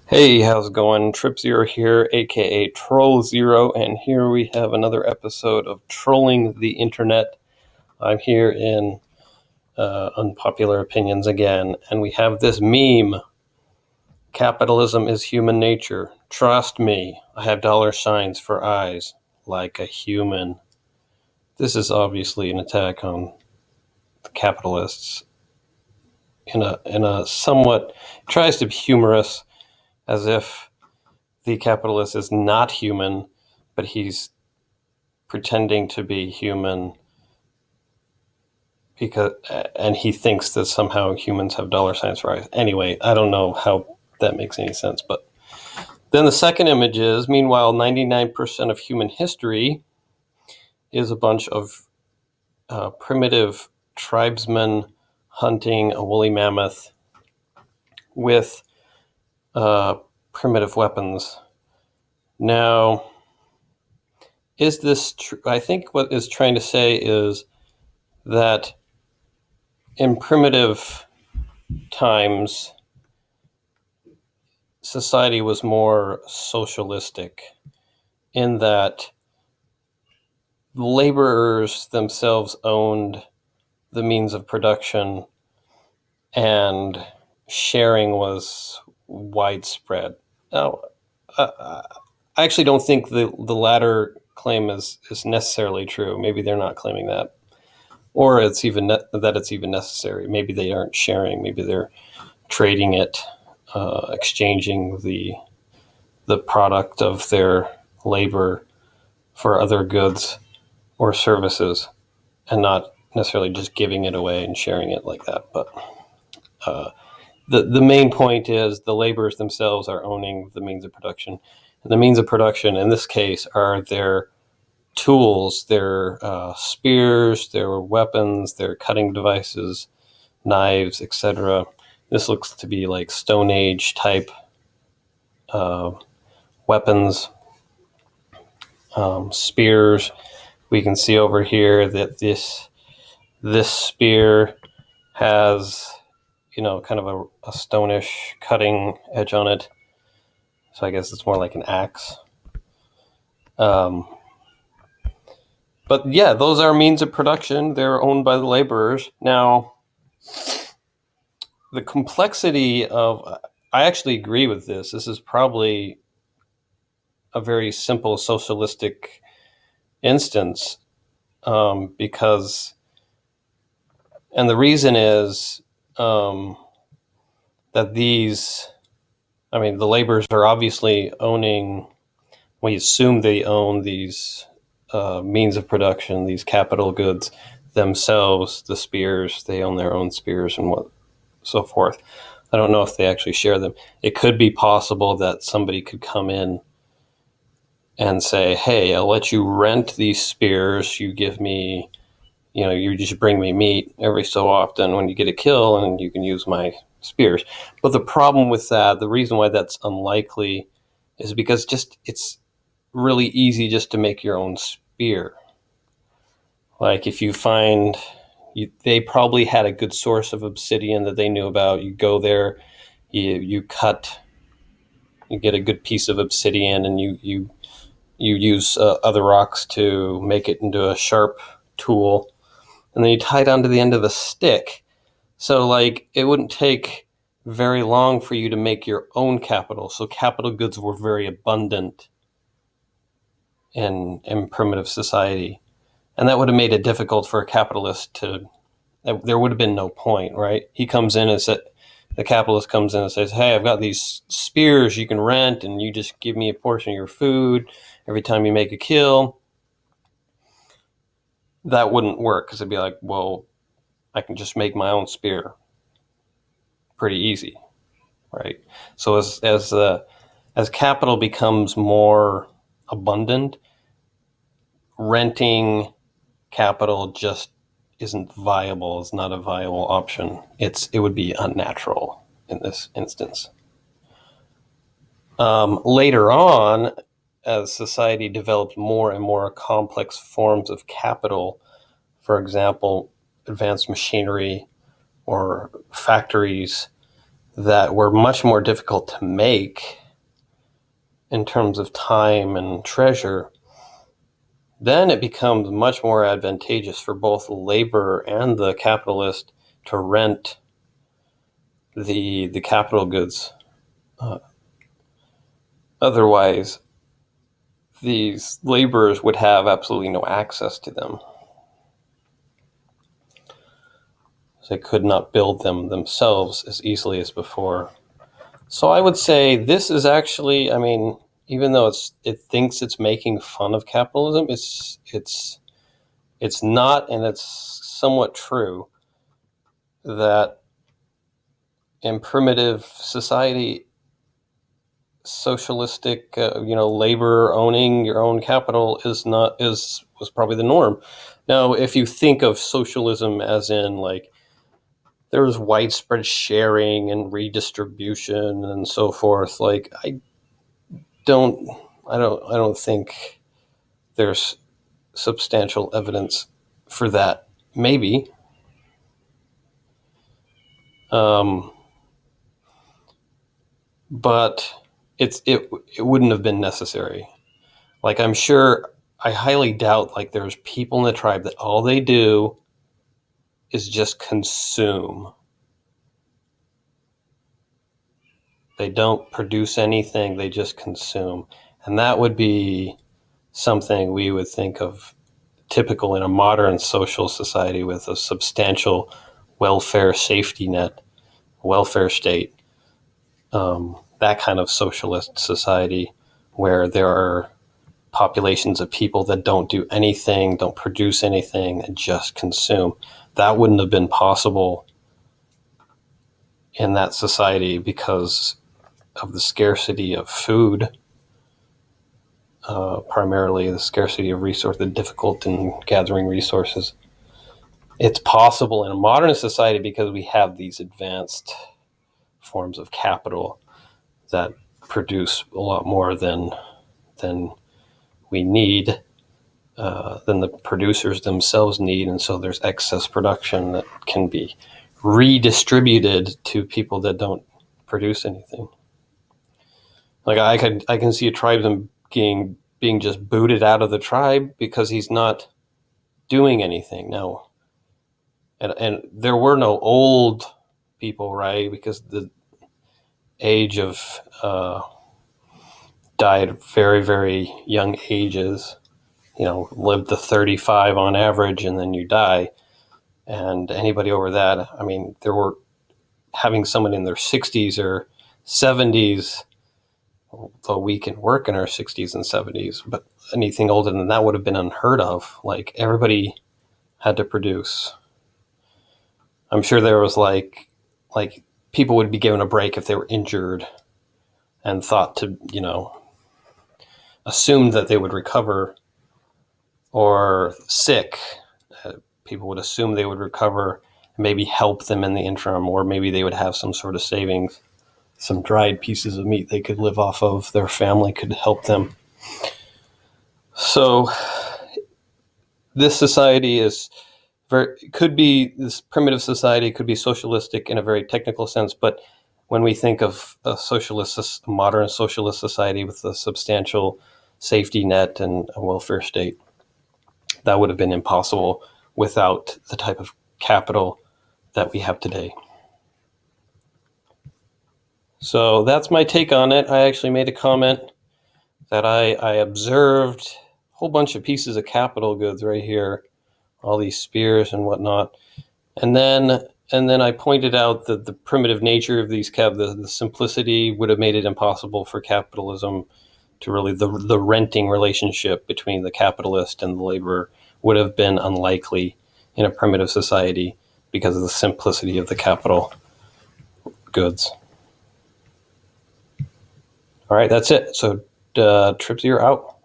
Hey, how's it going? Trip Zero here, aka Troll Zero, and here we have another episode of Trolling the Internet. I'm here in Unpopular Opinions again, and we have this meme. Capitalism is human nature. Trust me, I have dollar signs for eyes, like a human. This is obviously an attack on the capitalists in a somewhat tries to be humorous, as if the capitalist is not human, but he's pretending to be human because and he thinks that somehow humans have dollar signs for eyes. Anyway, I don't know how that makes any sense. But then the second image is, meanwhile, 99% of human history is a bunch of primitive tribesmen hunting a woolly mammoth with primitive weapons. Now, is this true? I think what it's trying to say is that in primitive times, society was more socialistic in that laborers themselves owned the means of production and sharing was widespread. Now, I actually don't think the latter claim is necessarily true. Maybe they're not claiming that, or that it's even necessary. Maybe they aren't sharing. Maybe they're trading it, exchanging the product of their labor for other goods or services, and not necessarily just giving it away and sharing it like that. But uh, the main point is the laborers themselves are owning the means of production. And the means of production in this case are their tools, their spears, their weapons, their cutting devices, knives, etc. This looks to be like Stone Age type uh, weapons, spears. We can see over here that this spear has, kind of a stonish cutting edge on it. So I guess it's more like an axe. Um, but yeah, those are means of production. They're owned by the laborers. Now, the complexity of, I actually agree with this. This is probably a very simple socialistic instance, because, and the reason is that the laborers are obviously owning, we assume they own these means of production, these capital goods themselves, the spears, they own their own spears and what so forth. I don't know if they actually share them. It could be possible that somebody could come in and say, hey, I'll let you rent these spears. You give me, you just bring me meat every so often when you get a kill, and you can use my spears. But the problem with that, the reason why that's unlikely, is because just it's really easy just to make your own spear. Like if you find, they probably had a good source of obsidian that they knew about. You go there, you cut, you get a good piece of obsidian, and you use other rocks to make it into a sharp tool, and then you tie it onto the end of a stick. So like it wouldn't take very long for you to make your own capital. So capital goods were very abundant in primitive society. And that would have made it difficult for a capitalist to, there would have been no point, right? He comes in and said, the capitalist comes in and says, hey, I've got these spears you can rent, and you just give me a portion of your food every time you make a kill. That wouldn't work, because it'd be like, well, I can just make my own spear pretty easy, right? So as capital becomes more abundant, renting capital just isn't viable. It's not a viable option. It would be unnatural in this instance. Later on, as society developed more and more complex forms of capital, for example, advanced machinery or factories that were much more difficult to make in terms of time and treasure, then it becomes much more advantageous for both the laborer and the capitalist to rent the capital goods. Otherwise, these laborers would have absolutely no access to them. They could not build them themselves as easily as before. So I would say this is actually, I mean, even though it thinks it's making fun of capitalism, it's not, and it's somewhat true that in primitive society, socialistic, labor owning your own capital was probably the norm. Now, if you think of socialism as in like there was widespread sharing and redistribution and so forth, like I don't think there's substantial evidence for that. Maybe. But it wouldn't have been necessary. Like I highly doubt like there's people in the tribe that all they do is just consume. They don't produce anything, they just consume. And that would be something we would think of typical in a modern social society with a substantial welfare safety net, welfare state, that kind of socialist society where there are populations of people that don't do anything, don't produce anything, and just consume. That wouldn't have been possible in that society because of the scarcity of food, primarily the scarcity of resource, the difficulty in gathering resources. It's possible in a modern society because we have these advanced forms of capital that produce a lot more than we need, than the producers themselves need, and so there's excess production that can be redistributed to people that don't produce anything. Like I can see a tribesman being just booted out of the tribe because he's not doing anything now. And there were no old people, right? Because the age of died at very, very young ages, lived to 35 on average, and then you die. And anybody over that, I mean, there were having someone in their 60s or 70s, though we can work in our 60s and 70s, but anything older than that would have been unheard of. Like everybody had to produce. I'm sure there was like people would be given a break if they were injured and thought to, assumed that they would recover, or sick. People would assume they would recover, maybe help them in the interim, or maybe they would have some sort of savings, some dried pieces of meat they could live off of. Their family could help them. So this society is this primitive society could be socialistic in a very technical sense, but when we think of a modern socialist society with a substantial safety net and a welfare state, that would have been impossible without the type of capital that we have today. So that's my take on it. I actually made a comment that I observed a whole bunch of pieces of capital goods right here, all these spears and whatnot. And then I pointed out that the primitive nature of these the simplicity would have made it impossible for capitalism to really, the renting relationship between the capitalist and the laborer would have been unlikely in a primitive society because of the simplicity of the capital goods. All right, that's it. So, Trips, you're out.